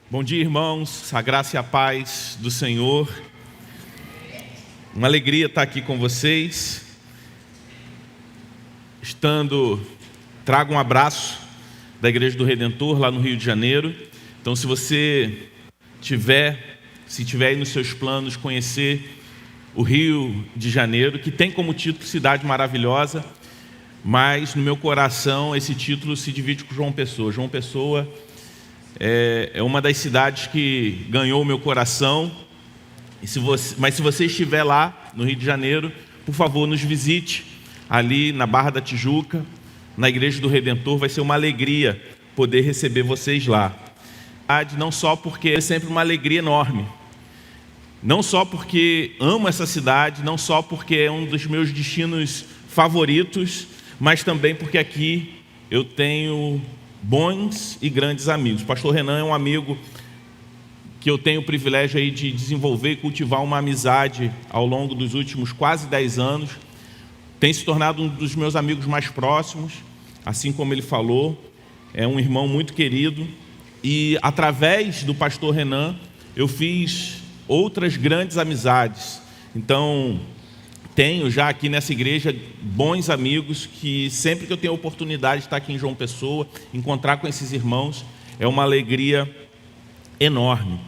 Bom dia, irmãos, a graça e a paz do Senhor. Uma alegria estar aqui com vocês. Trago um abraço da Igreja do Redentor, lá no Rio de Janeiro. Então, se você tiver aí nos seus planos conhecer o Rio de Janeiro, que tem como título Cidade Maravilhosa, mas no meu coração esse título se divide com João Pessoa. João Pessoa é uma das cidades que ganhou o meu coração. Mas se você estiver lá no Rio de Janeiro, por favor, nos visite ali na Barra da Tijuca, na Igreja do Redentor. Vai ser uma alegria poder receber vocês lá. Não só porque é sempre uma alegria enorme, não só porque amo essa cidade, não só porque é um dos meus destinos favoritos, mas também porque aqui eu tenho bons e grandes amigos. O pastor Renan é um amigo que eu tenho o privilégio aí de desenvolver e cultivar uma amizade ao longo dos últimos quase 10 anos. Tem se tornado um dos meus amigos mais próximos, assim como ele falou, é um irmão muito querido. E através do pastor Renan, eu fiz outras grandes amizades. Então, tenho já aqui nessa igreja bons amigos que sempre que eu tenho a oportunidade de estar aqui em João Pessoa, encontrar com esses irmãos, é uma alegria enorme.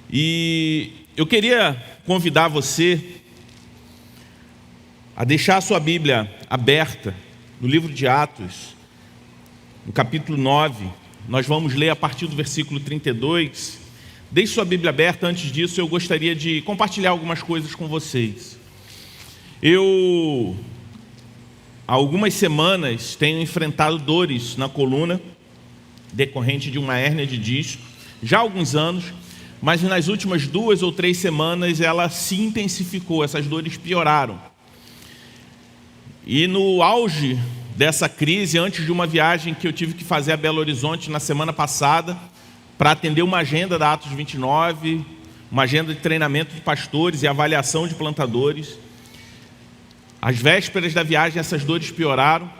E eu queria convidar você a deixar a sua Bíblia aberta no livro de Atos, no capítulo 9. Nós vamos ler a partir do versículo 32. Deixe sua Bíblia aberta. Antes disso, eu gostaria de compartilhar algumas coisas com vocês. Eu, há algumas semanas, tenho enfrentado dores na coluna, decorrente de uma hérnia de disco, já há alguns anos, mas nas últimas 2 ou 3 semanas ela se intensificou, essas dores pioraram. E no auge dessa crise, antes de uma viagem que eu tive que fazer a Belo Horizonte na semana passada, para atender uma agenda da Atos 29, uma agenda de treinamento de pastores e avaliação de plantadores, às vésperas da viagem, essas dores pioraram.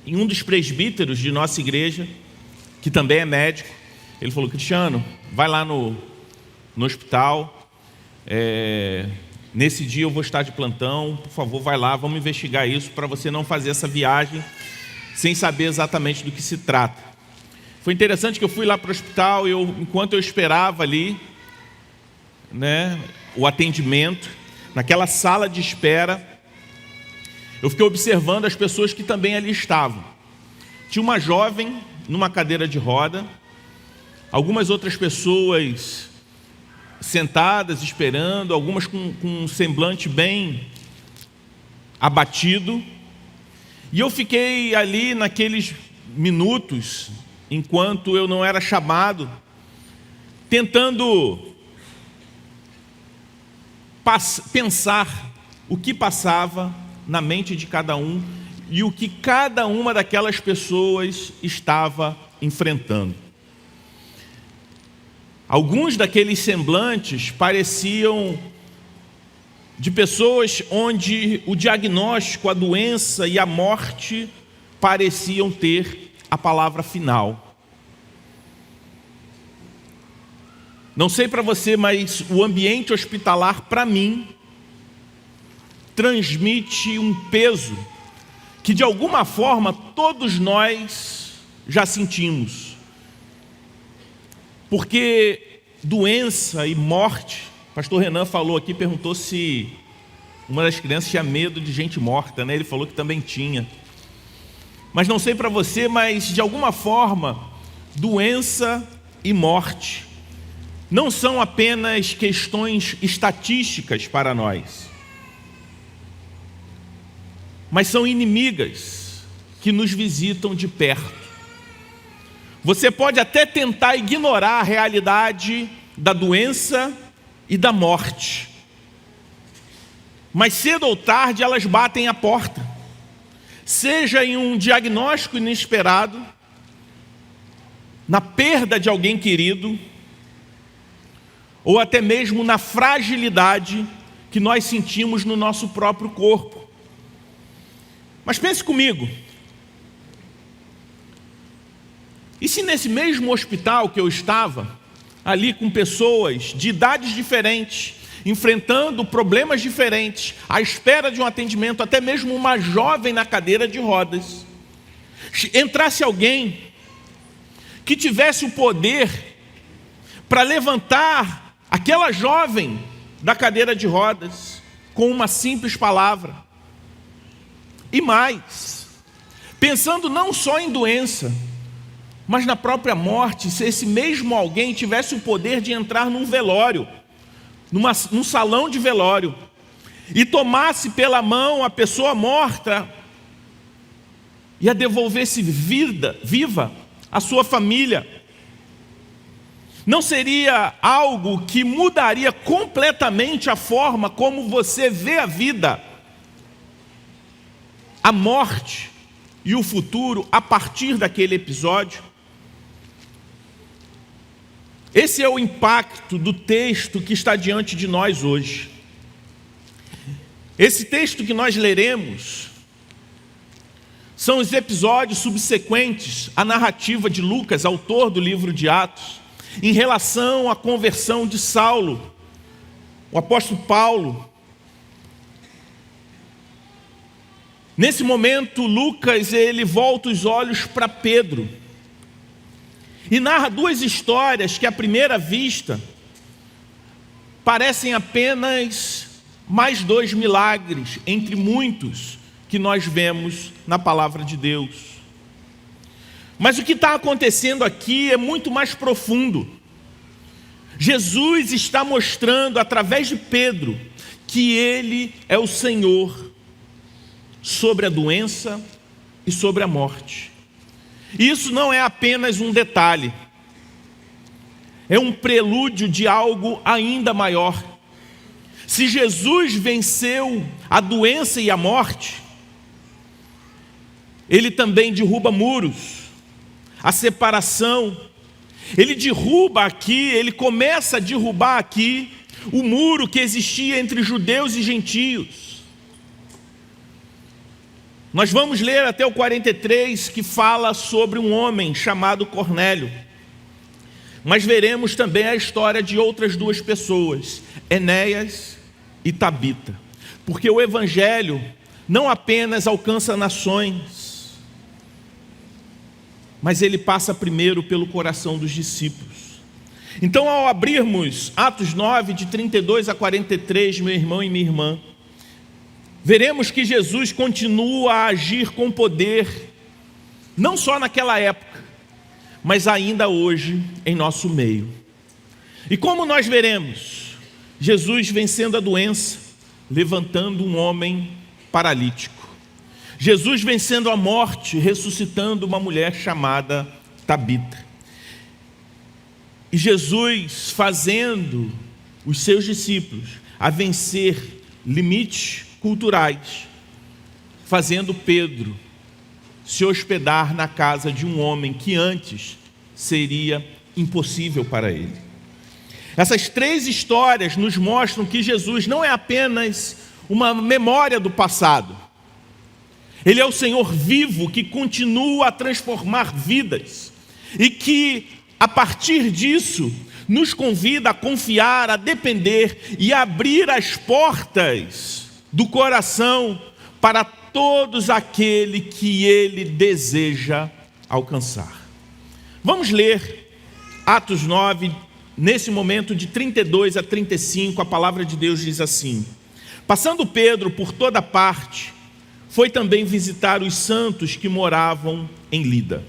E um dos presbíteros de nossa igreja, que também é médico, ele falou: Cristiano, vai lá no hospital, nesse dia eu vou estar de plantão, por favor, vai lá, vamos investigar isso para você não fazer essa viagem sem saber exatamente do que se trata. Foi interessante que eu fui lá para o hospital, enquanto eu esperava ali, o atendimento, naquela sala de espera, eu fiquei observando as pessoas que também ali estavam. Tinha uma jovem numa cadeira de roda, algumas outras pessoas sentadas, esperando, algumas com um semblante bem abatido. E eu fiquei ali naqueles minutos, enquanto eu não era chamado, tentando pensar o que passava na mente de cada um e o que cada uma daquelas pessoas estava enfrentando. Alguns daqueles semblantes pareciam de pessoas onde o diagnóstico, a doença e a morte pareciam ter a palavra final. Não sei para você, mas o ambiente hospitalar, para mim, transmite um peso que de alguma forma todos nós já sentimos. Porque doença e morte, o pastor Renan falou aqui, perguntou se uma das crianças tinha medo de gente morta, Ele falou que também tinha. Mas não sei para você, mas de alguma forma, doença e morte não são apenas questões estatísticas para nós, mas são inimigas que nos visitam de perto. Você pode até tentar ignorar a realidade da doença e da morte, mas cedo ou tarde elas batem a porta, seja em um diagnóstico inesperado, na perda de alguém querido, ou até mesmo na fragilidade que nós sentimos no nosso próprio corpo. Mas pense comigo, e se nesse mesmo hospital que eu estava, ali com pessoas de idades diferentes, enfrentando problemas diferentes, à espera de um atendimento, até mesmo uma jovem na cadeira de rodas, entrasse alguém que tivesse o poder para levantar aquela jovem da cadeira de rodas com uma simples palavra. E mais, pensando não só em doença, mas na própria morte, se esse mesmo alguém tivesse o poder de entrar num velório, num salão de velório, e tomasse pela mão a pessoa morta e a devolvesse viva à sua família, não seria algo que mudaria completamente a forma como você vê a vida, a morte e o futuro a partir daquele episódio? Esse é o impacto do texto que está diante de nós hoje. Esse texto que nós leremos são os episódios subsequentes à narrativa de Lucas, autor do livro de Atos, em relação à conversão de Saulo, o apóstolo Paulo. Nesse momento, Lucas ele volta os olhos para Pedro e narra duas histórias que, à primeira vista, parecem apenas mais dois milagres entre muitos que nós vemos na palavra de Deus. Mas o que está acontecendo aqui é muito mais profundo. Jesus está mostrando, através de Pedro, que Ele é o Senhor sobre a doença e sobre a morte. E isso não é apenas um detalhe, é um prelúdio de algo ainda maior. Se Jesus venceu a doença e a morte, Ele também derruba muros, a separação. Ele derruba aqui, Ele começa a derrubar aqui o muro que existia entre judeus e gentios. Nós vamos ler até o 43, que fala sobre um homem chamado Cornélio. Mas veremos também a história de outras duas pessoas, Enéas e Tabita. Porque o Evangelho não apenas alcança nações, mas ele passa primeiro pelo coração dos discípulos. Então, ao abrirmos Atos 9, de 32 a 43, meu irmão e minha irmã, veremos que Jesus continua a agir com poder, não só naquela época, mas ainda hoje em nosso meio. E como nós veremos, Jesus vencendo a doença, levantando um homem paralítico. Jesus vencendo a morte, ressuscitando uma mulher chamada Tabita. E Jesus fazendo os seus discípulos a vencer limites culturais, fazendo Pedro se hospedar na casa de um homem que antes seria impossível para ele. Essas três histórias nos mostram que Jesus não é apenas uma memória do passado. Ele é o Senhor vivo que continua a transformar vidas e que, a partir disso, nos convida a confiar, a depender e a abrir as portas do coração para todos aquele que Ele deseja alcançar. Vamos ler Atos 9, nesse momento de 32 a 35, a palavra de Deus diz assim: passando Pedro por toda parte, foi também visitar os santos que moravam em Lida.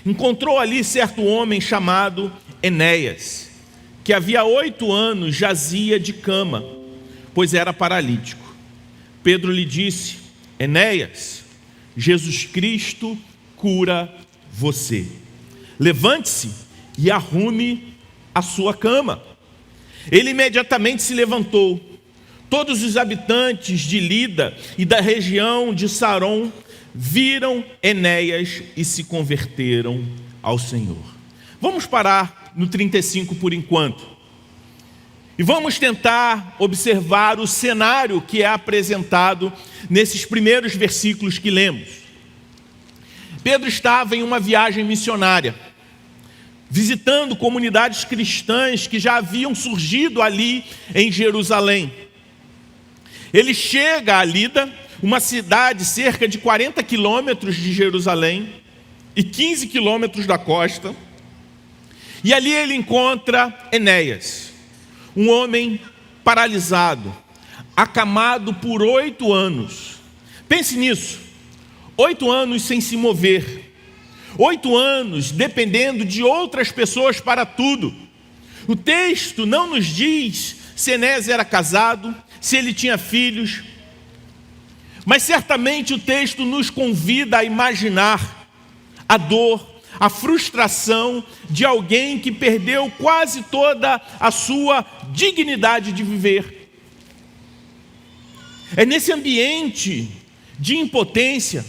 Encontrou ali certo homem chamado Enéas, que havia 8 anos jazia de cama, pois era paralítico. Pedro lhe disse: Enéas, Jesus Cristo cura você. Levante-se e arrume a sua cama. Ele imediatamente se levantou. Todos os habitantes de Lida e da região de Saron viram Enéas e se converteram ao Senhor. Vamos parar no 35 por enquanto. E vamos tentar observar o cenário que é apresentado nesses primeiros versículos que lemos. Pedro estava em uma viagem missionária. visitando comunidades cristãs que já haviam surgido ali em Jerusalém. Ele chega a Lida, uma cidade cerca de 40 quilômetros de Jerusalém e 15 quilômetros da costa. E ali ele encontra Enéas, um homem paralisado, acamado por 8 anos. Pense nisso, 8 anos sem se mover. 8 anos dependendo de outras pessoas para tudo. O texto não nos diz se Enéas era casado, se ele tinha filhos, mas certamente o texto nos convida a imaginar a dor, a frustração de alguém que perdeu quase toda a sua dignidade de viver. É nesse ambiente de impotência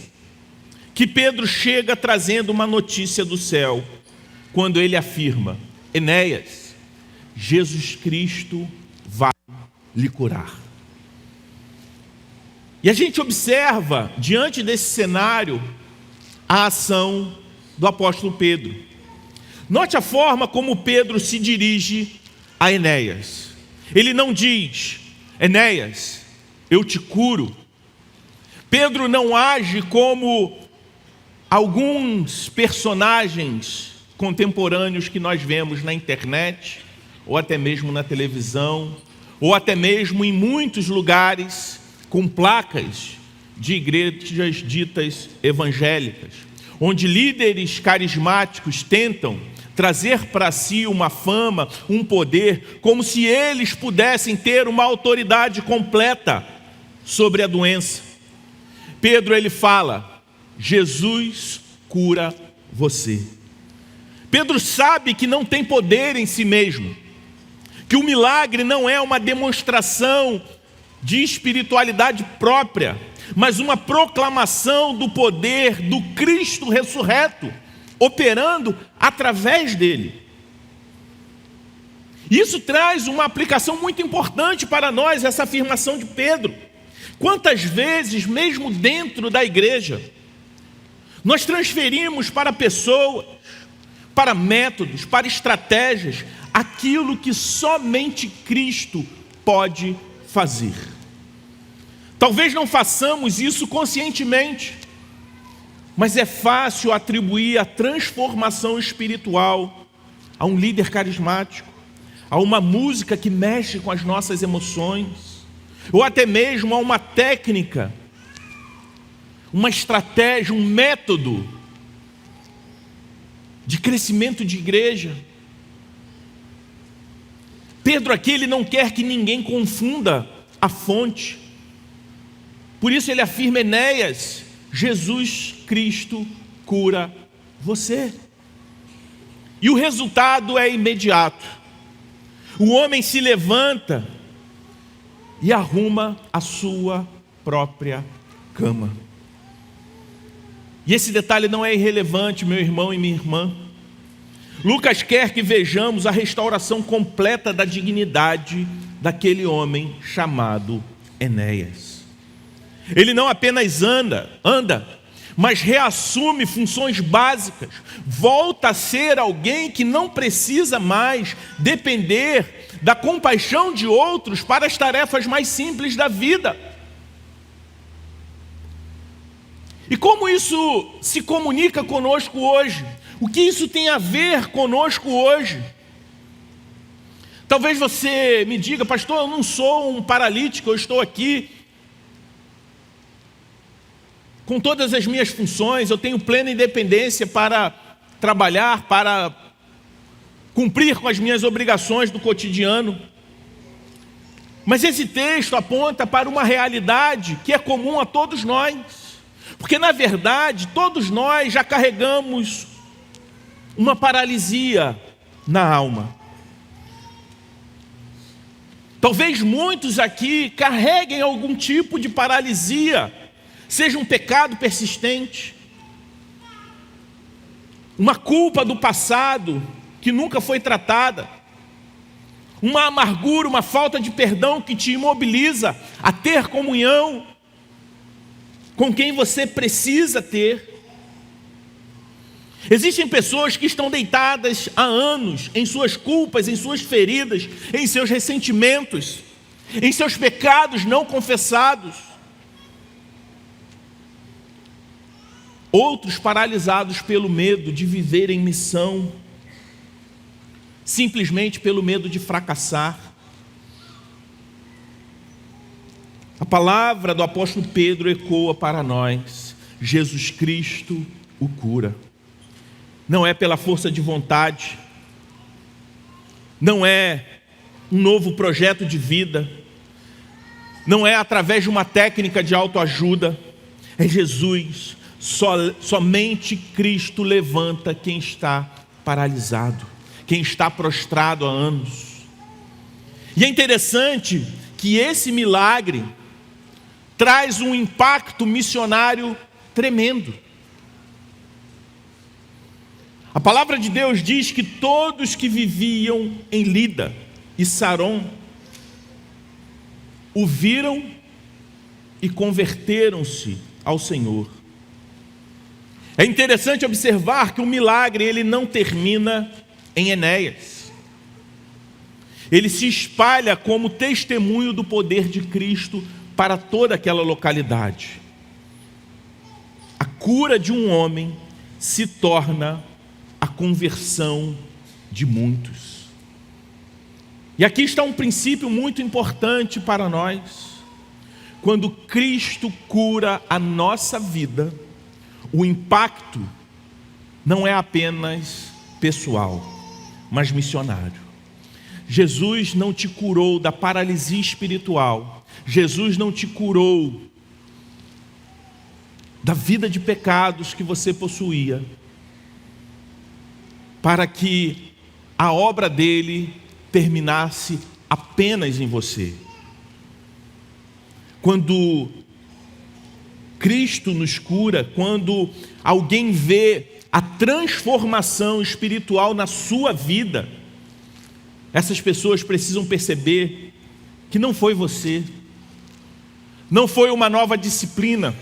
que Pedro chega trazendo uma notícia do céu, quando ele afirma: Enéas, Jesus Cristo vai lhe curar. E a gente observa, diante desse cenário, a ação do apóstolo Pedro. Note a forma como Pedro se dirige a Enéas. Ele não diz: Enéas, eu te curo. Pedro não age como alguns personagens contemporâneos que nós vemos na internet, ou até mesmo na televisão, ou até mesmo em muitos lugares com placas de igrejas ditas evangélicas, onde líderes carismáticos tentam trazer para si uma fama, um poder, como se eles pudessem ter uma autoridade completa sobre a doença. Pedro, ele fala: Jesus cura você. Pedro sabe que não tem poder em si mesmo, que o milagre não é uma demonstração de espiritualidade própria, mas uma proclamação do poder do Cristo ressurreto, operando através dele. Isso traz uma aplicação muito importante para nós, essa afirmação de Pedro. Quantas vezes, mesmo dentro da igreja, nós transferimos para pessoas, para métodos, para estratégias, aquilo que somente Cristo pode fazer. Talvez não façamos isso conscientemente, mas é fácil atribuir a transformação espiritual a um líder carismático, a uma música que mexe com as nossas emoções, ou até mesmo a uma técnica, uma estratégia, um método de crescimento de igreja. Pedro aqui, ele não quer que ninguém confunda a fonte. Por isso ele afirma: Enéas, Jesus Cristo cura você. E o resultado é imediato. O homem se levanta e arruma a sua própria cama. E esse detalhe não é irrelevante, meu irmão e minha irmã. Lucas quer que vejamos a restauração completa da dignidade daquele homem chamado Enéas. Ele não apenas anda, mas reassume funções básicas, volta a ser alguém que não precisa mais depender da compaixão de outros para as tarefas mais simples da vida. E como isso se comunica conosco hoje? O que isso tem a ver conosco hoje? Talvez você me diga: pastor, eu não sou um paralítico, eu estou aqui com todas as minhas funções, eu tenho plena independência para trabalhar, para cumprir com as minhas obrigações do cotidiano. Mas esse texto aponta para uma realidade que é comum a todos nós. Porque, na verdade, todos nós já carregamos uma paralisia na alma. Talvez muitos aqui carreguem algum tipo de paralisia, seja um pecado persistente, uma culpa do passado que nunca foi tratada, uma amargura, uma falta de perdão que te imobiliza a ter comunhão com quem você precisa ter. Existem pessoas que estão deitadas há anos em suas culpas, em suas feridas, em seus ressentimentos, em seus pecados não confessados. Outros paralisados pelo medo de viver em missão, simplesmente pelo medo de fracassar. A palavra do apóstolo Pedro ecoa para nós: Jesus Cristo o cura. Não é pela força de vontade, não é um novo projeto de vida, não é através de uma técnica de autoajuda, é Jesus. Somente Cristo levanta quem está paralisado, quem está prostrado há anos. E é interessante que esse milagre traz um impacto missionário tremendo. A palavra de Deus diz que todos que viviam em Lida e Saron o viram e converteram-se ao Senhor. É interessante observar que o milagre ele não termina em Enéas. Ele se espalha como testemunho do poder de Cristo para toda aquela localidade. A cura de um homem se torna a conversão de muitos. E aqui está um princípio muito importante para nós. Quando Cristo cura a nossa vida, o impacto não é apenas pessoal, mas missionário. Jesus não te curou da paralisia espiritual. Jesus não te curou da vida de pecados que você possuía, para que a obra dele terminasse apenas em você. Quando Cristo nos cura, quando alguém vê a transformação espiritual na sua vida, essas pessoas precisam perceber que não foi você, não foi uma nova disciplina,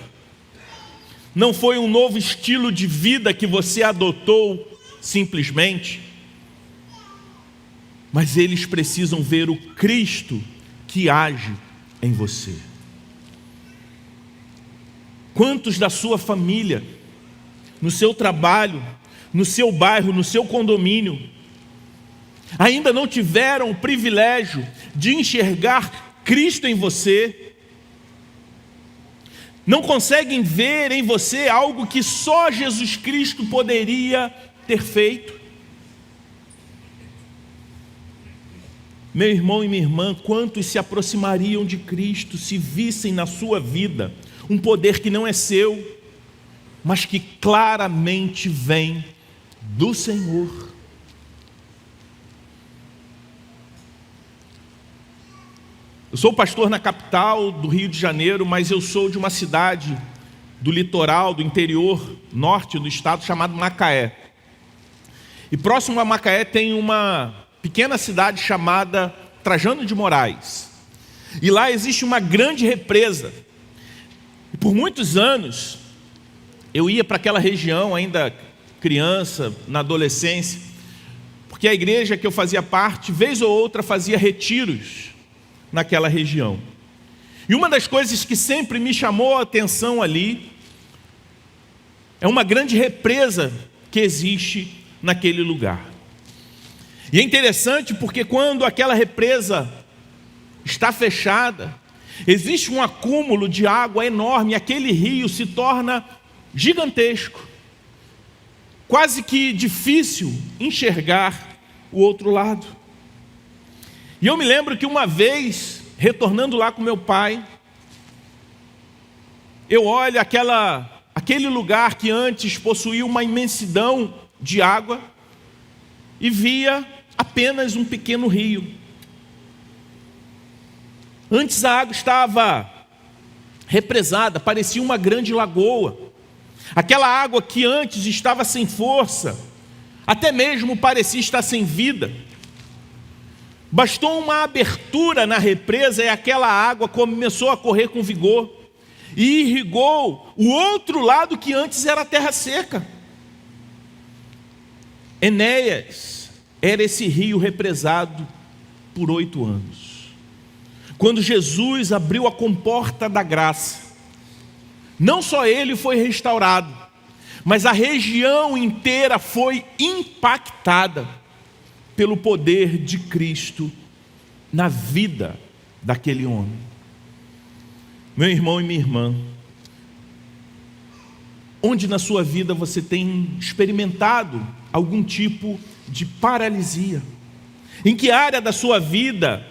não foi um novo estilo de vida que você adotou simplesmente, mas eles precisam ver o Cristo que age em você. Quantos da sua família, no seu trabalho, no seu bairro, no seu condomínio, ainda não tiveram o privilégio de enxergar Cristo em você, não conseguem ver em você algo que só Jesus Cristo poderia ter feito? Meu irmão e minha irmã, quantos se aproximariam de Cristo se vissem na sua vida um poder que não é seu, mas que claramente vem do Senhor? Eu sou pastor na capital do Rio de Janeiro, mas eu sou de uma cidade do litoral, do interior norte do estado, chamado Macaé. E próximo a Macaé tem uma pequena cidade chamada Trajano de Moraes. E lá existe uma grande represa. E por muitos anos, eu ia para aquela região, ainda criança, na adolescência, porque a igreja que eu fazia parte, vez ou outra, fazia retiros naquela região. E uma das coisas que sempre me chamou a atenção ali é uma grande represa que existe naquele lugar. E é interessante porque quando aquela represa está fechada, existe um acúmulo de água enorme, aquele rio se torna gigantesco, quase que difícil enxergar o outro lado. E eu me lembro que uma vez, retornando lá com meu pai, eu olho aquele lugar que antes possuía uma imensidão de água e via apenas um pequeno rio. Antes a água estava represada, parecia uma grande lagoa. Aquela água que antes estava sem força, até mesmo parecia estar sem vida. Bastou uma abertura na represa e aquela água começou a correr com vigor e irrigou o outro lado que antes era terra seca. Enéas era esse rio represado por 8 anos. Quando Jesus abriu a comporta da graça, não só ele foi restaurado, mas a região inteira foi impactada pelo poder de Cristo na vida daquele homem. Meu irmão e minha irmã, onde na sua vida você tem experimentado algum tipo de paralisia? Em que área da sua vida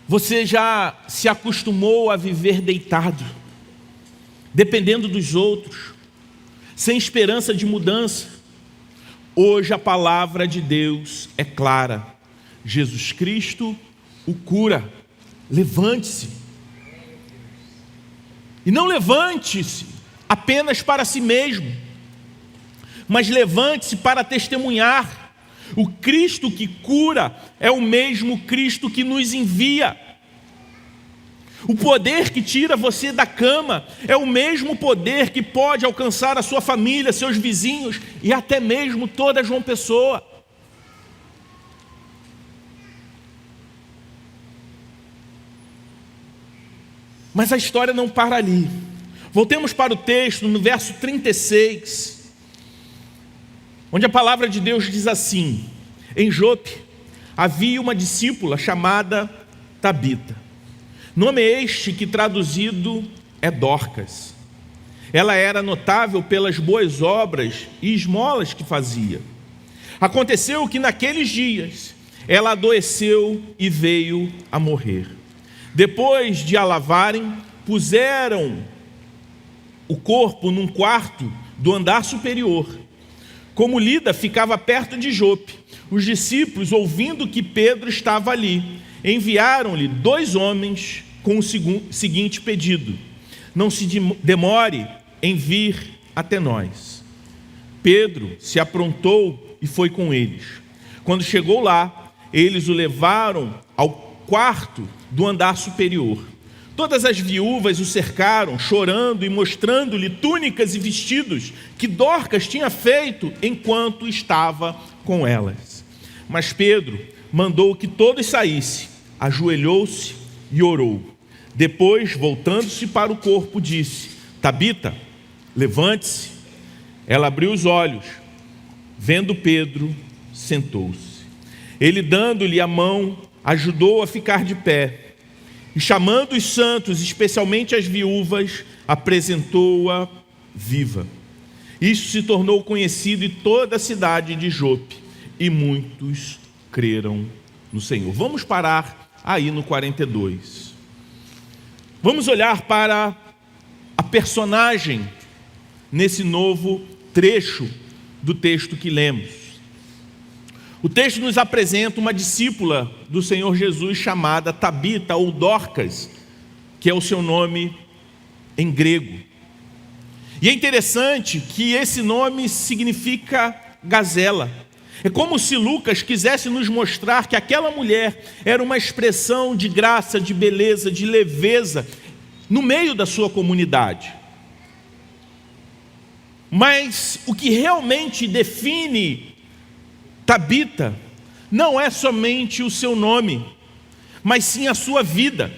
você já se acostumou a viver deitado, dependendo dos outros, sem esperança de mudança? Hoje a palavra de Deus é clara: Jesus Cristo o cura. Levante-se. E não levante-se apenas para si mesmo, mas levante-se para testemunhar. O Cristo que cura é o mesmo Cristo que nos envia. O poder que tira você da cama é o mesmo poder que pode alcançar a sua família, seus vizinhos e até mesmo toda João Pessoa. Mas a história não para ali. Voltemos para o texto, no verso 36, onde a palavra de Deus diz assim: em Jope havia uma discípula chamada Tabita. Nome este que traduzido é Dorcas. Ela era notável pelas boas obras e esmolas que fazia. Aconteceu que naqueles dias ela adoeceu e veio a morrer. Depois de a lavarem, puseram o corpo num quarto do andar superior. Como Lida ficava perto de Jope, os discípulos, ouvindo que Pedro estava ali, enviaram-lhe 2 homens com o seguinte pedido: não se demore em vir até nós. Pedro se aprontou e foi com eles. Quando chegou lá, eles o levaram ao quarto do andar superior. Todas as viúvas o cercaram, chorando e mostrando-lhe túnicas e vestidos que Dorcas tinha feito enquanto estava com elas. Mas Pedro mandou que todos saíssem, ajoelhou-se e orou. Depois, voltando-se para o corpo, disse: Tabita, levante-se. Ela abriu os olhos. Vendo Pedro, sentou-se. Ele, dando-lhe a mão, ajudou a ficar de pé. E chamando os santos, especialmente as viúvas, apresentou-a viva. Isso se tornou conhecido em toda a cidade de Jope, e muitos creram no Senhor. Vamos parar aí no 42. Vamos olhar para a personagem nesse novo trecho do texto que lemos. O texto nos apresenta uma discípula do Senhor Jesus chamada Tabita ou Dorcas, que é o seu nome em grego. E é interessante que esse nome significa gazela. É como se Lucas quisesse nos mostrar que aquela mulher era uma expressão de graça, de beleza, de leveza no meio da sua comunidade. Mas o que realmente define Tabita não é somente o seu nome, mas sim a sua vida.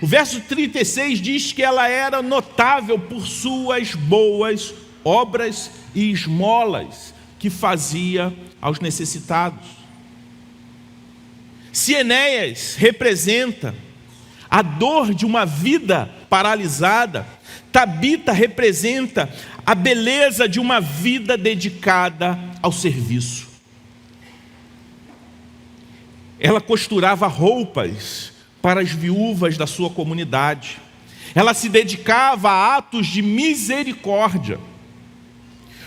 O verso 36 diz que ela era notável por suas boas obras e esmolas que fazia aos necessitados. Se Enéas representa a dor de uma vida paralisada, Tabita representa a beleza de uma vida dedicada ao serviço. Ela costurava roupas para as viúvas da sua comunidade. Ela se dedicava a atos de misericórdia.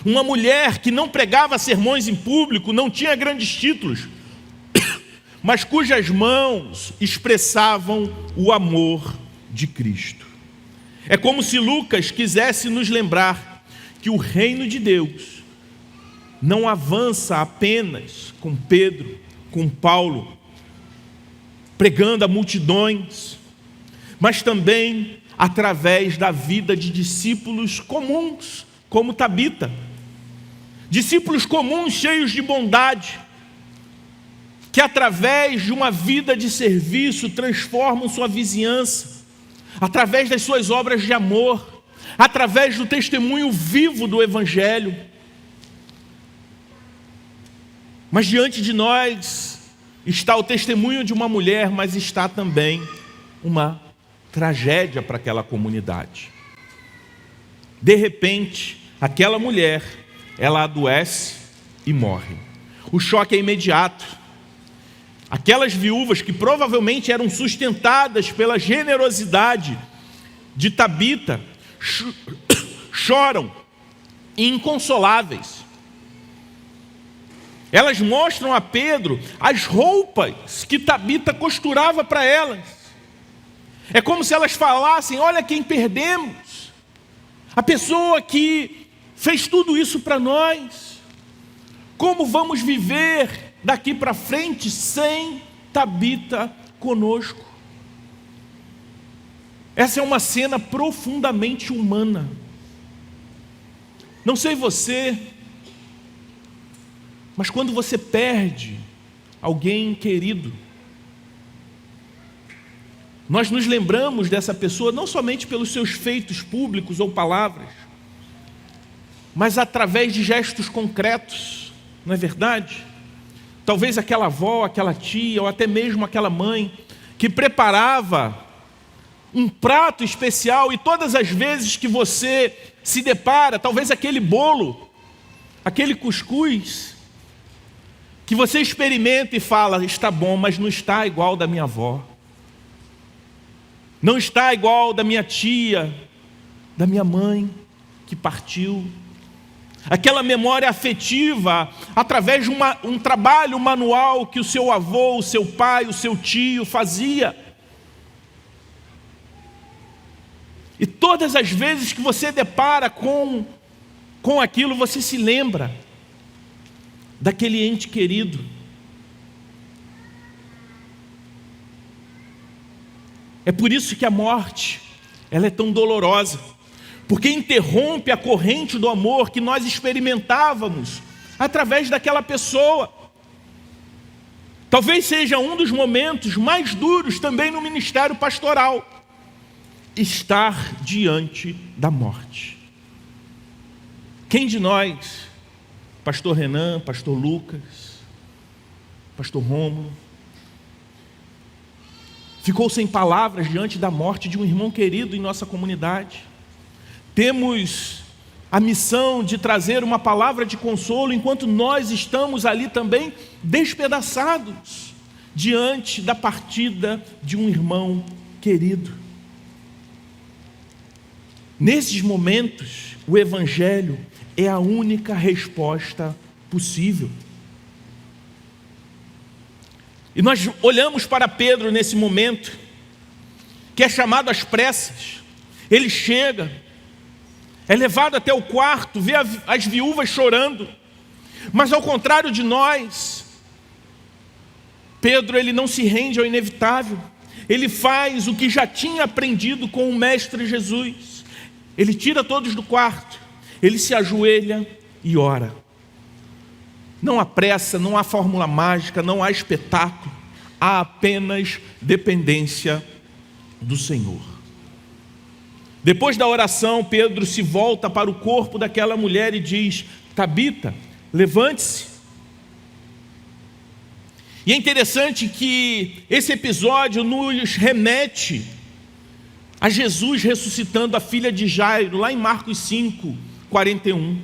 Uma mulher que não pregava sermões em público, não tinha grandes títulos, mas cujas mãos expressavam o amor de Cristo. É como se Lucas quisesse nos lembrar que o reino de Deus não avança apenas com Pedro, com Paulo, pregando a multidões, mas também através da vida de discípulos comuns, como Tabita. Discípulos comuns, cheios de bondade, que através de uma vida de serviço transformam sua vizinhança, através das suas obras de amor, através do testemunho vivo do Evangelho. Mas diante de nós está o testemunho de uma mulher, mas está também uma tragédia para aquela comunidade. De repente, aquela mulher, ela adoece e morre. O choque é imediato. Aquelas viúvas que provavelmente eram sustentadas pela generosidade de Tabita, choram, inconsoláveis. Elas mostram a Pedro as roupas que Tabita costurava para elas. É como se elas falassem: olha quem perdemos, a pessoa que fez tudo isso para nós. Como vamos viver daqui para frente sem Tabita conosco? Essa é uma cena profundamente humana. Não sei você, mas quando você perde alguém querido, nós nos lembramos dessa pessoa não somente pelos seus feitos públicos ou palavras, mas através de gestos concretos, não é verdade? Talvez aquela avó, aquela tia, ou até mesmo aquela mãe, que preparava um prato especial, e todas as vezes que você se depara, talvez aquele bolo, aquele cuscuz, que você experimenta e fala: está bom, mas não está igual da minha avó, não está igual da minha tia, da minha mãe que partiu. Aquela memória afetiva, através de um trabalho manual que o seu avô, o seu pai, o seu tio fazia. E todas as vezes que você depara com aquilo, você se lembra daquele ente querido. É por isso que a morte, ela é tão dolorosa, porque interrompe a corrente do amor que nós experimentávamos através daquela pessoa. Talvez seja um dos momentos mais duros também no ministério pastoral, estar diante da morte. Quem de nós, pastor Renan, pastor Lucas, pastor Rômulo, ficou sem palavras diante da morte de um irmão querido em nossa comunidade? Temos a missão de trazer uma palavra de consolo, enquanto nós estamos ali também despedaçados diante da partida de um irmão querido. Nesses momentos, o Evangelho é a única resposta possível. E nós olhamos para Pedro nesse momento, que é chamado às pressas. Ele chega, é levado até o quarto, vê as viúvas chorando, mas ao contrário de nós, Pedro, ele não se rende ao inevitável. Ele faz o que já tinha aprendido com o Mestre Jesus. Ele tira todos do quarto, ele se ajoelha e ora. Não há pressa, não há fórmula mágica, não há espetáculo, há apenas dependência do Senhor. Depois da oração, Pedro se volta para o corpo daquela mulher e diz: Tabita, levante-se. E é interessante que esse episódio nos remete a Jesus ressuscitando a filha de Jairo, lá em Marcos 5, 41.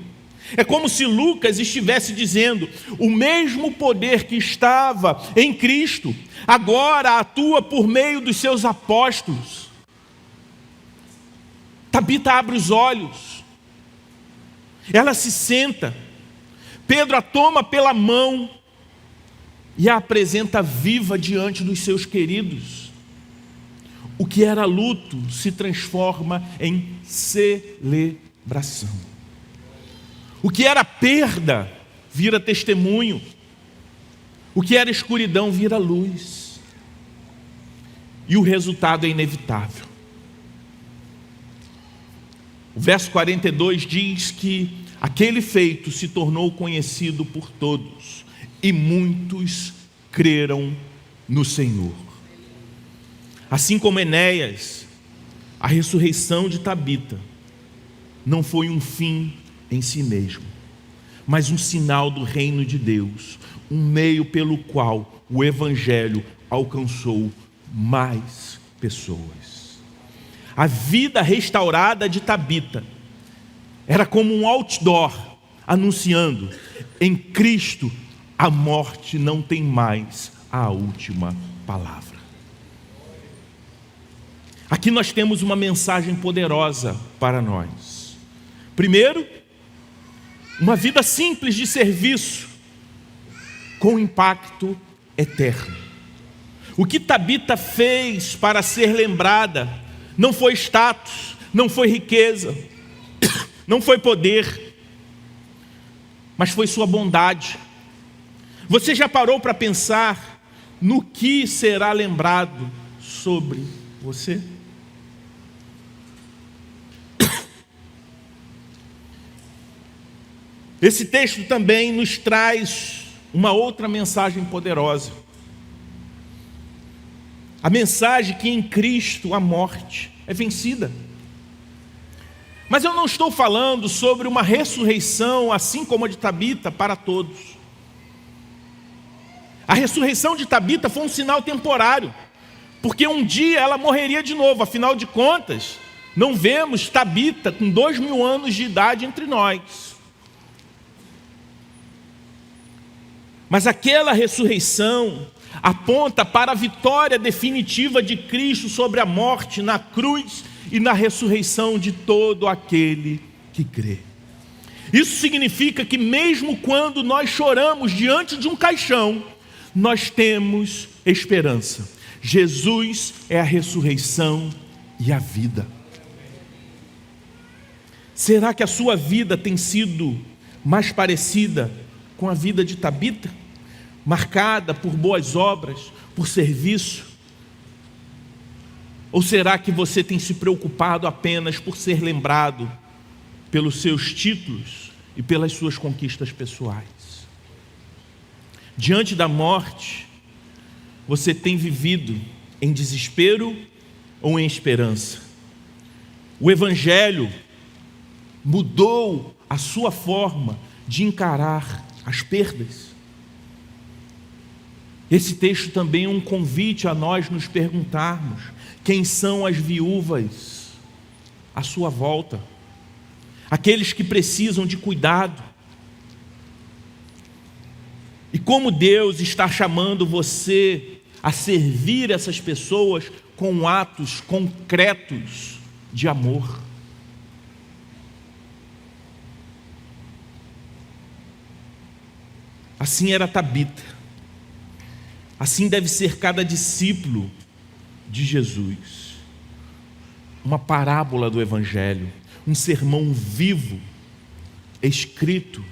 É como se Lucas estivesse dizendo: o mesmo poder que estava em Cristo, agora atua por meio dos seus apóstolos. Tabita abre os olhos, ela se senta, Pedro a toma pela mão e a apresenta viva diante dos seus queridos. O que era luto se transforma em celebração. O que era perda vira testemunho. O que era escuridão vira luz. E o resultado é inevitável. O verso 42 diz que aquele feito se tornou conhecido por todos e muitos creram no Senhor. Assim como Enéas, a ressurreição de Tabita não foi um fim em si mesmo, mas um sinal do reino de Deus, um meio pelo qual o Evangelho alcançou mais pessoas. A vida restaurada de Tabita era como um outdoor anunciando: em Cristo a morte não tem mais a última palavra. Aqui nós temos uma mensagem poderosa para nós. Primeiro, uma vida simples de serviço com impacto eterno. O que Tabita fez para ser lembrada não foi status, não foi riqueza, não foi poder, mas foi sua bondade. Você já parou para pensar no que será lembrado sobre você? Esse texto também nos traz uma outra mensagem poderosa. A mensagem que em Cristo a morte é vencida. Mas eu não estou falando sobre uma ressurreição assim como a de Tabita para todos. A ressurreição de Tabita foi um sinal temporário, porque um dia ela morreria de novo. Afinal de contas, não vemos Tabita com 2000 anos de idade entre nós. Mas aquela ressurreição aponta para a vitória definitiva de Cristo sobre a morte na cruz e na ressurreição de todo aquele que crê. Isso significa que mesmo quando nós choramos diante de um caixão, nós temos esperança. Jesus é a ressurreição e a vida. Será que a sua vida tem sido mais parecida com a vida de Tabita, marcada por boas obras, por serviço? Ou será que você tem se preocupado apenas por ser lembrado pelos seus títulos e pelas suas conquistas pessoais? Diante da morte, você tem vivido em desespero ou em esperança? O Evangelho mudou a sua forma de encarar as perdas. Esse texto também é um convite a nós nos perguntarmos: quem são as viúvas à sua volta? Aqueles que precisam de cuidado. E como Deus está chamando você a servir essas pessoas com atos concretos de amor. Assim era Tabita. Assim deve ser cada discípulo de Jesus. Uma parábola do Evangelho, um sermão vivo, escrito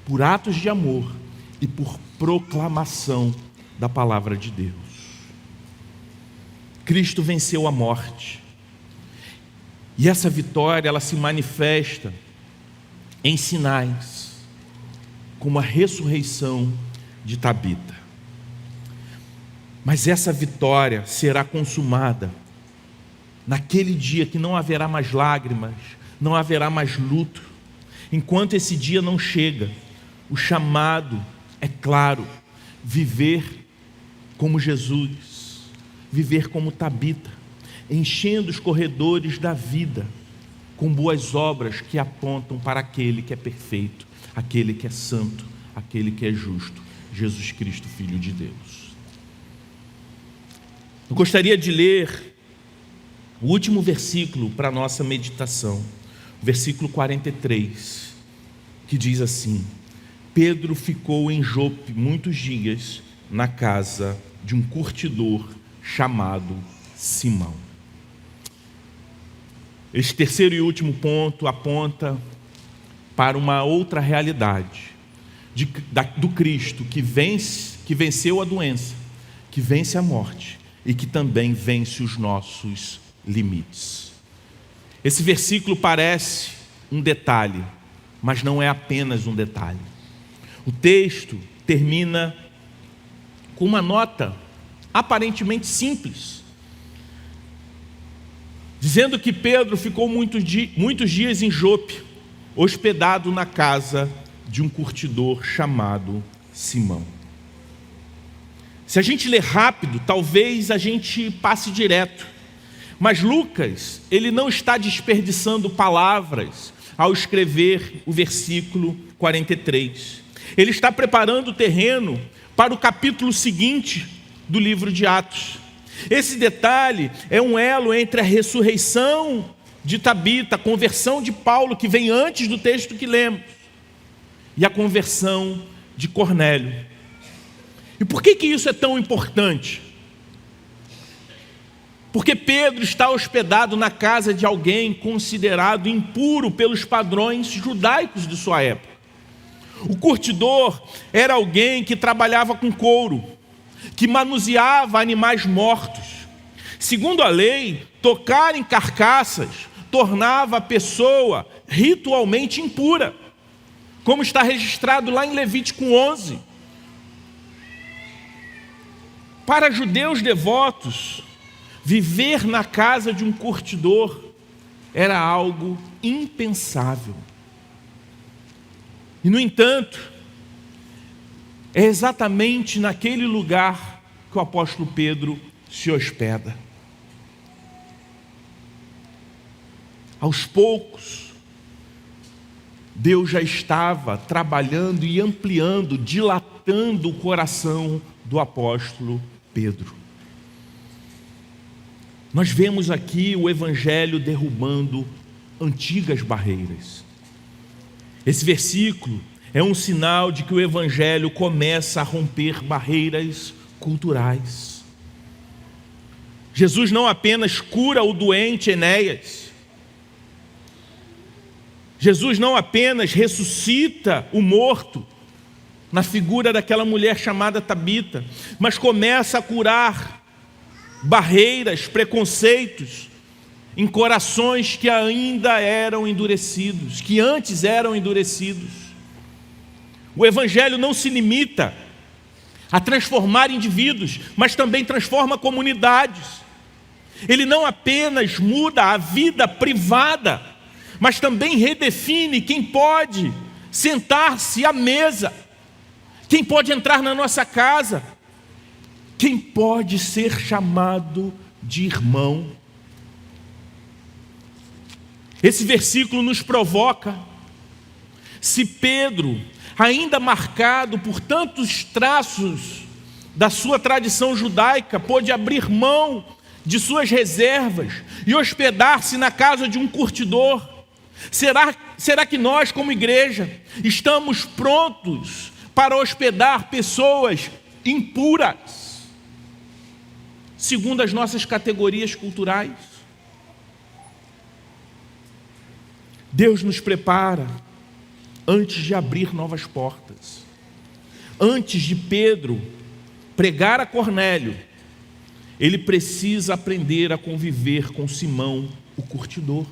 por atos de amor e por proclamação da palavra de Deus. Cristo venceu a morte. E essa vitória, ela se manifesta em sinais, como a ressurreição de Tabita. Mas essa vitória será consumada naquele dia que não haverá mais lágrimas, não haverá mais luto. Enquanto esse dia não chega, o chamado é claro: viver como Jesus, viver como Tabita, enchendo os corredores da vida com boas obras que apontam para aquele que é perfeito, aquele que é santo, aquele que é justo, Jesus Cristo, Filho de Deus. Eu gostaria de ler o último versículo para a nossa meditação, versículo 43, que diz assim: Pedro ficou em Jope muitos dias na casa de um curtidor chamado Simão. Este terceiro e último ponto aponta para uma outra realidade do Cristo que venceu a doença, que vence a morte e que também vence os nossos limites. Esse versículo parece um detalhe, mas não é apenas um detalhe. O texto termina com uma nota aparentemente simples, dizendo que Pedro ficou muitos dias em Jope, hospedado na casa de um curtidor chamado Simão. Se a gente ler rápido, talvez a gente passe direto, mas Lucas, ele não está desperdiçando palavras ao escrever o versículo 43. Ele está preparando o terreno para o capítulo seguinte do livro de Atos. Esse detalhe é um elo entre a ressurreição de Tabita, a conversão de Paulo, que vem antes do texto que lemos, e a conversão de Cornélio. E por que isso é tão importante? Porque Pedro está hospedado na casa de alguém considerado impuro pelos padrões judaicos de sua época. O curtidor era alguém que trabalhava com couro, que manuseava animais mortos. Segundo a lei, tocar em carcaças tornava a pessoa ritualmente impura, como está registrado lá em Levítico 11. Para judeus devotos, viver na casa de um curtidor era algo impensável. E, no entanto, é exatamente naquele lugar que o apóstolo Pedro se hospeda. Aos poucos, Deus já estava trabalhando e ampliando, dilatando o coração do apóstolo Pedro. Nós vemos aqui o Evangelho derrubando antigas barreiras. Esse versículo é um sinal de que o Evangelho começa a romper barreiras culturais. Jesus não apenas cura o doente Enéas, Jesus não apenas ressuscita o morto na figura daquela mulher chamada Tabita, mas começa a curar barreiras, preconceitos em corações que ainda eram endurecidos, que antes eram endurecidos. O Evangelho não se limita a transformar indivíduos, mas também transforma comunidades. Ele não apenas muda a vida privada, mas também redefine quem pode sentar-se à mesa, quem pode entrar na nossa casa, quem pode ser chamado de irmão. Esse versículo nos provoca. Se Pedro, ainda marcado por tantos traços da sua tradição judaica, pôde abrir mão de suas reservas e hospedar-se na casa de um curtidor, será que nós, como igreja, estamos prontos para hospedar pessoas impuras, segundo as nossas categorias culturais? Deus nos prepara antes de abrir novas portas. Antes de Pedro pregar a Cornélio, ele precisa aprender a conviver com Simão, o curtidor.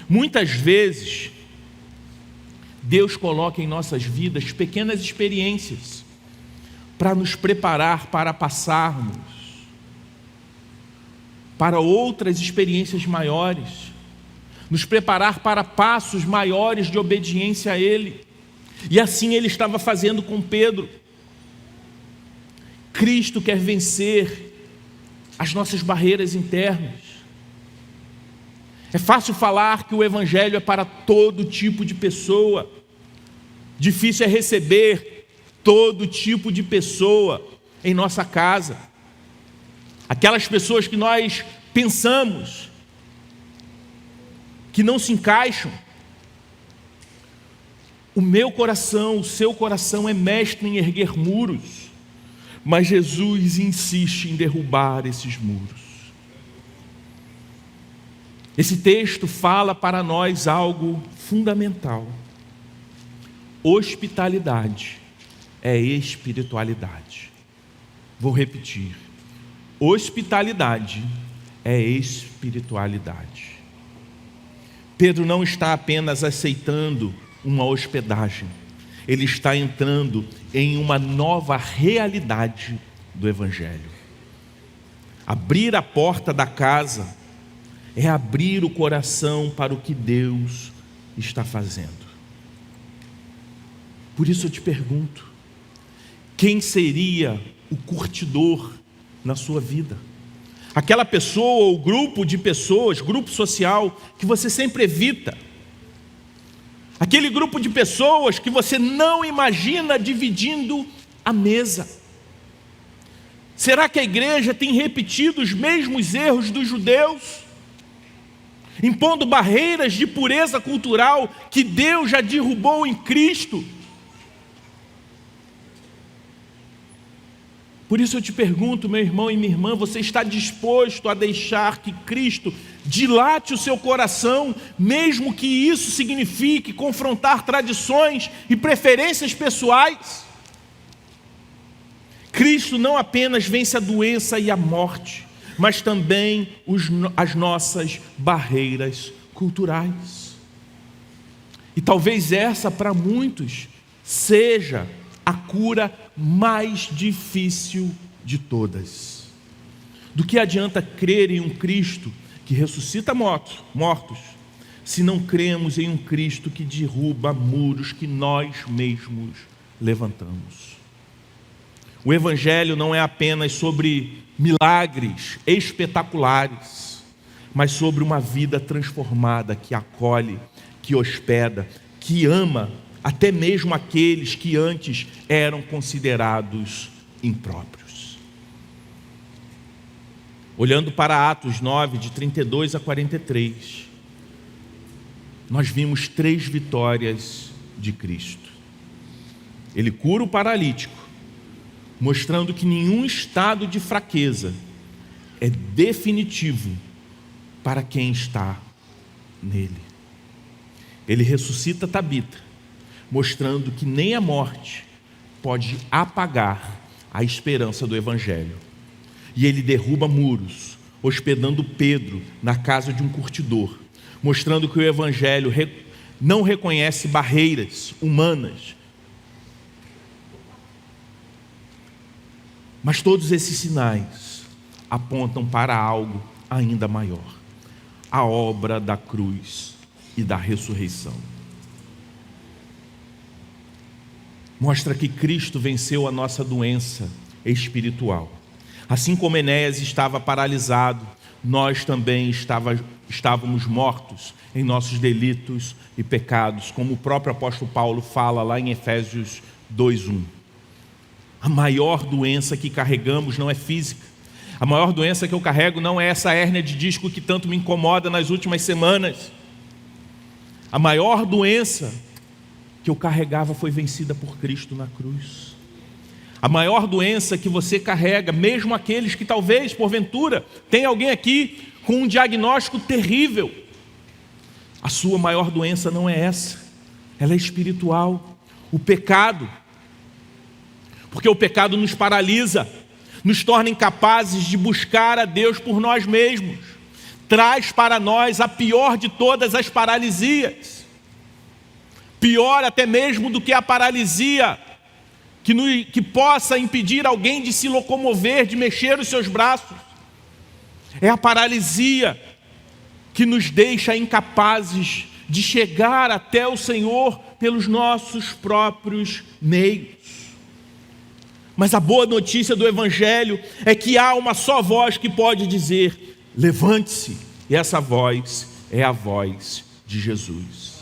Muitas vezes, Deus coloca em nossas vidas pequenas experiências para nos preparar para passarmos para outras experiências maiores, nos preparar para passos maiores de obediência a Ele. E assim Ele estava fazendo com Pedro. Cristo quer vencer as nossas barreiras internas. É fácil falar que o Evangelho é para todo tipo de pessoa. Difícil é receber todo tipo de pessoa em nossa casa. Aquelas pessoas que nós pensamos que não se encaixam. O meu coração, o seu coração é mestre em erguer muros, mas Jesus insiste em derrubar esses muros. Esse texto fala para nós algo fundamental. Hospitalidade é espiritualidade. Vou repetir. Hospitalidade é espiritualidade. Pedro não está apenas aceitando uma hospedagem, ele está entrando em uma nova realidade do Evangelho. Abrir a porta da casa é abrir o coração para o que Deus está fazendo. Por isso eu te pergunto, quem seria o curtidor na sua vida? Aquela pessoa ou grupo de pessoas, grupo social, que você sempre evita. Aquele grupo de pessoas que você não imagina dividindo a mesa. Será que a igreja tem repetido os mesmos erros dos judeus? Impondo barreiras de pureza cultural que Deus já derrubou em Cristo? Por isso eu te pergunto, meu irmão e minha irmã, você está disposto a deixar que Cristo dilate o seu coração, mesmo que isso signifique confrontar tradições e preferências pessoais? Cristo não apenas vence a doença e a morte, mas também as nossas barreiras culturais. E talvez essa, para muitos, seja a cura mais difícil de todas. Do que adianta crer em um Cristo que ressuscita mortos, se não cremos em um Cristo que derruba muros que nós mesmos levantamos? O Evangelho não é apenas sobre milagres espetaculares, mas sobre uma vida transformada que acolhe, que hospeda, que ama até mesmo aqueles que antes eram considerados impróprios. Olhando para Atos 9, de 32 a 43, nós vimos 3 vitórias de Cristo. Ele cura o paralítico, mostrando que nenhum estado de fraqueza é definitivo para quem está nele. Ele ressuscita Tabita, mostrando que nem a morte pode apagar a esperança do Evangelho. E ele derruba muros, hospedando Pedro na casa de um curtidor, mostrando que o Evangelho não reconhece barreiras humanas. Mas todos esses sinais apontam para algo ainda maior: a obra da cruz e da ressurreição. Mostra que Cristo venceu a nossa doença espiritual. Assim como Enéas estava paralisado, nós também estávamos mortos em nossos delitos e pecados, como o próprio apóstolo Paulo fala lá em Efésios 2:1. A maior doença que carregamos não é física. A maior doença que eu carrego não é essa hérnia de disco que tanto me incomoda nas últimas semanas. A maior doença que eu carregava foi vencida por Cristo na cruz. A maior doença que você carrega, mesmo aqueles que talvez, porventura, tem alguém aqui com um diagnóstico terrível, a sua maior doença não é essa, ela é espiritual, o pecado. Porque o pecado nos paralisa, nos torna incapazes de buscar a Deus por nós mesmos, traz para nós a pior de todas as paralisias, pior até mesmo do que a paralisia que possa impedir alguém de se locomover, de mexer os seus braços. É a paralisia que nos deixa incapazes de chegar até o Senhor pelos nossos próprios meios. Mas a boa notícia do Evangelho é que há uma só voz que pode dizer: levante-se. E essa voz é a voz de Jesus.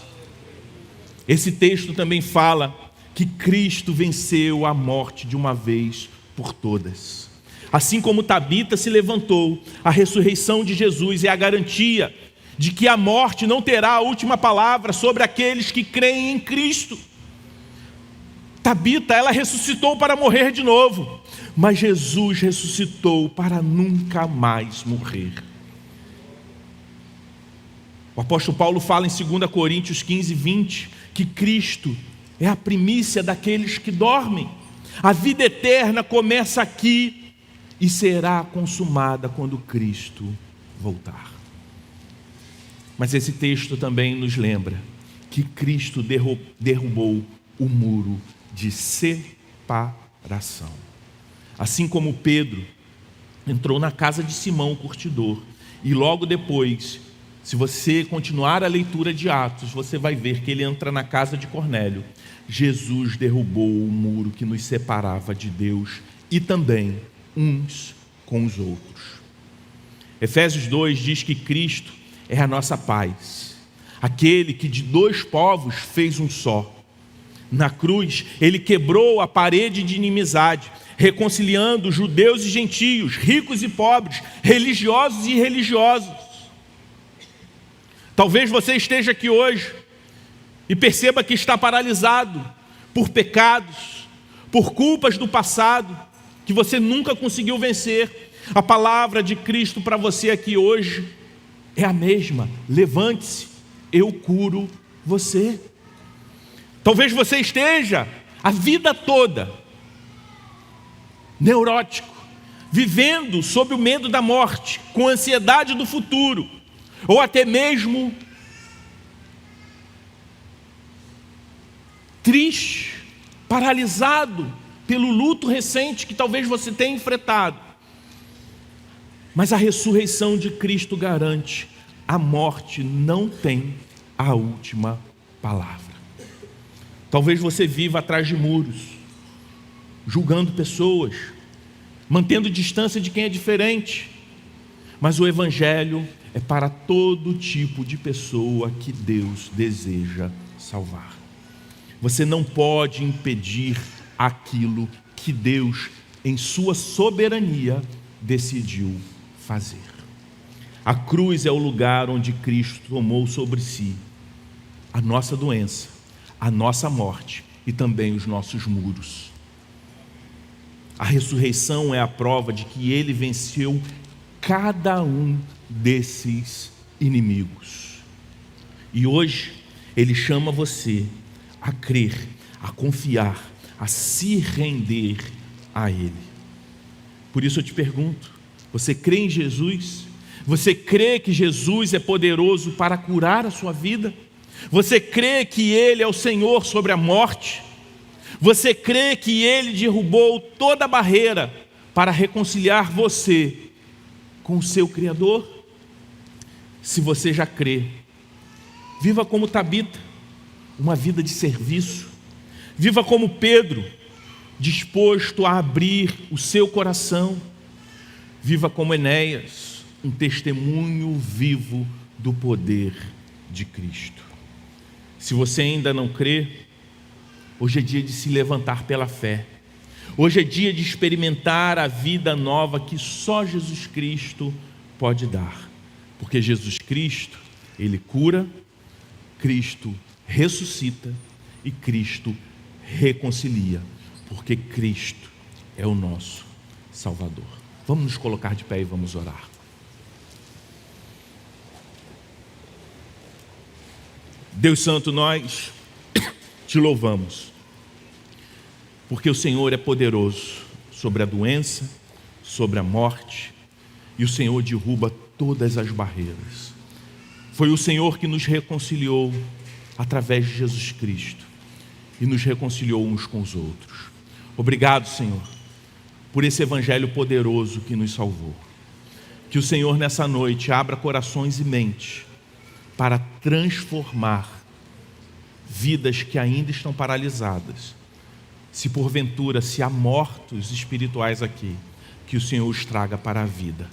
Esse texto também fala que Cristo venceu a morte de uma vez por todas. Assim como Tabita se levantou, a ressurreição de Jesus é a garantia de que a morte não terá a última palavra sobre aqueles que creem em Cristo. Tabita, ela ressuscitou para morrer de novo, mas Jesus ressuscitou para nunca mais morrer. O apóstolo Paulo fala em 2 Coríntios 15:20 que Cristo é a primícia daqueles que dormem. A vida eterna começa aqui e será consumada quando Cristo voltar. Mas esse texto também nos lembra que Cristo derrubou o muro de separação. Assim como Pedro entrou na casa de Simão, o curtidor, e logo depois, se você continuar a leitura de Atos, você vai ver que ele entra na casa de Cornélio. Jesus derrubou o muro que nos separava de Deus e também uns com os outros. Efésios 2 diz que Cristo é a nossa paz, aquele que de dois povos fez um só. Na cruz, ele quebrou a parede de inimizade, reconciliando judeus e gentios, ricos e pobres, religiosos e irreligiosos. Talvez você esteja aqui hoje e perceba que está paralisado por pecados, por culpas do passado, que você nunca conseguiu vencer. A palavra de Cristo para você aqui hoje é a mesma: levante-se, eu curo você. Talvez você esteja a vida toda neurótico, vivendo sob o medo da morte, com ansiedade do futuro, ou até mesmo triste, paralisado pelo luto recente que talvez você tenha enfrentado. Mas a ressurreição de Cristo garante: a morte não tem a última palavra. Talvez você viva atrás de muros, julgando pessoas, mantendo distância de quem é diferente. Mas o Evangelho é para todo tipo de pessoa que Deus deseja salvar. Você não pode impedir aquilo que Deus, em sua soberania, decidiu fazer. A cruz é o lugar onde Cristo tomou sobre si a nossa doença, a nossa morte e também os nossos muros. A ressurreição é a prova de que Ele venceu cada um desses inimigos. E hoje Ele chama você a crer, a confiar, a se render a Ele. Por isso eu te pergunto: você crê em Jesus? Você crê que Jesus é poderoso para curar a sua vida? Você crê que Ele é o Senhor sobre a morte? Você crê que Ele derrubou toda a barreira para reconciliar você com o seu Criador? Se você já crê, viva como Tabita, uma vida de serviço. Viva como Pedro, disposto a abrir o seu coração. Viva como Enéas, um testemunho vivo do poder de Cristo. Se você ainda não crê, hoje é dia de se levantar pela fé. Hoje é dia de experimentar a vida nova que só Jesus Cristo pode dar. Porque Jesus Cristo, Ele cura, Cristo ressuscita e Cristo reconcilia. Porque Cristo é o nosso Salvador. Vamos nos colocar de pé e vamos orar. Deus Santo, nós te louvamos, porque o Senhor é poderoso sobre a doença, sobre a morte, e o Senhor derruba todas as barreiras. Foi o Senhor que nos reconciliou através de Jesus Cristo e nos reconciliou uns com os outros. Obrigado, Senhor, por esse Evangelho poderoso que nos salvou. Que o Senhor nessa noite abra corações e mentes para transformar vidas que ainda estão paralisadas. Se porventura, se há mortos espirituais aqui, que o Senhor os traga para a vida.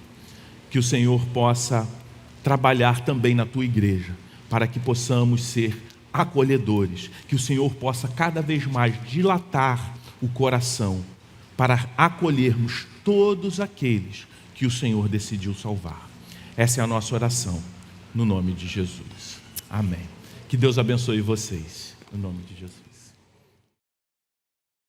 Que o Senhor possa trabalhar também na tua igreja, para que possamos ser acolhedores. Que o Senhor possa cada vez mais dilatar o coração, para acolhermos todos aqueles que o Senhor decidiu salvar. Essa é a nossa oração, no nome de Jesus. Amém. Que Deus abençoe vocês, no nome de Jesus.